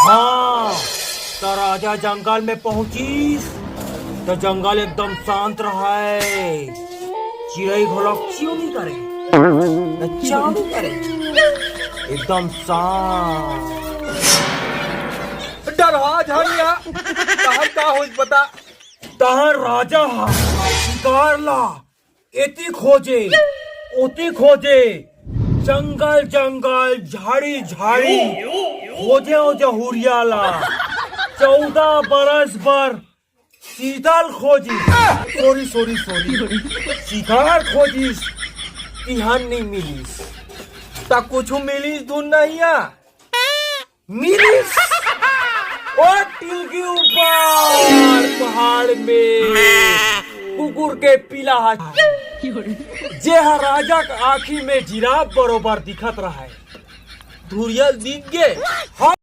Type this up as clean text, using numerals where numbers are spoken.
हाँ, तो राजा जंगल में पहुंचीस तो जंगल एकदम शांत रहा है। चिड़ै घोलक क्यों नहीं करे, चाव नहीं करे, एकदम शांत। डरहा झाड़िया कहर का हो बता। तहर राजा हा शिकार ला एती खोजे ओती खोजे, जंगल जंगल झाड़ी झाड़ी खोजे ओ जहुरिया ला। 14 बरस पर शीतल खोजी, सॉरी शिकार खोजिस, तिहान नहीं मिलीस। ता कुछ मिली धुन नहीं आ मिलीस और टिल के ऊपर पहाड़ में कुकुर के पीला हाथ जे राजा के आँखी में जिराफ बरोबर दिखत रहा है। धुरिया दिख गे। हाँ